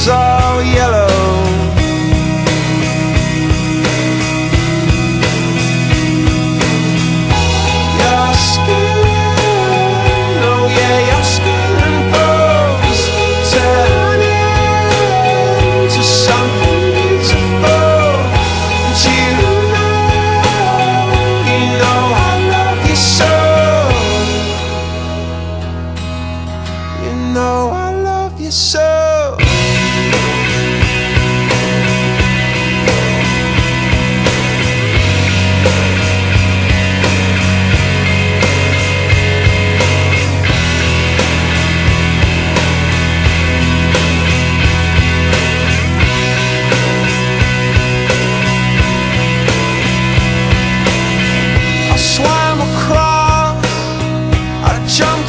was all yellow. Your skin, oh yeah, your skin and bones turn into something beautiful. And you know I love you so. You know I love you so.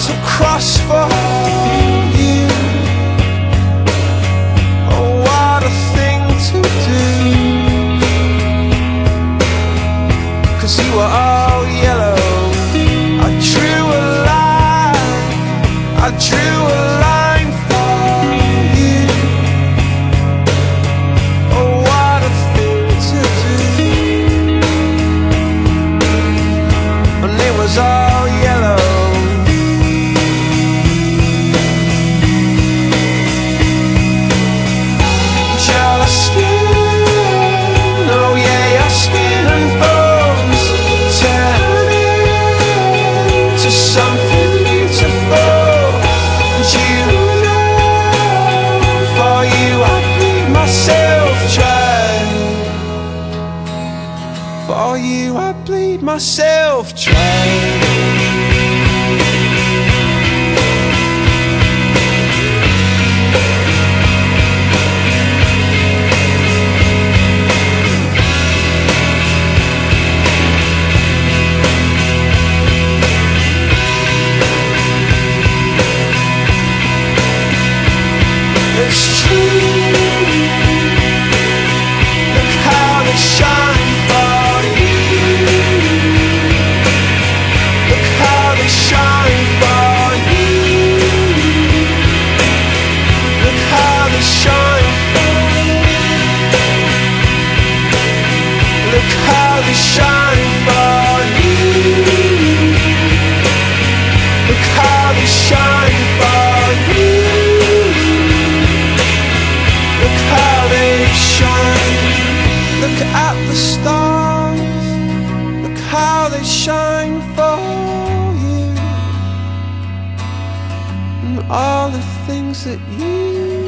Across for you. Oh, what a thing to do. 'Cause you were all yellow. I drew a line, I drew a line for you. Oh, what a thing to do. And it was all yellow. Something beautiful. And you know, for you I'd bleed myself dry. For you I'd bleed myself dry. It's true. Look how they shine for you. Look how they shine for you. Look how they shine for you. Look how they shine for you. Look how they shine for you. Look at the stars, look how they shine for you. And all the things that you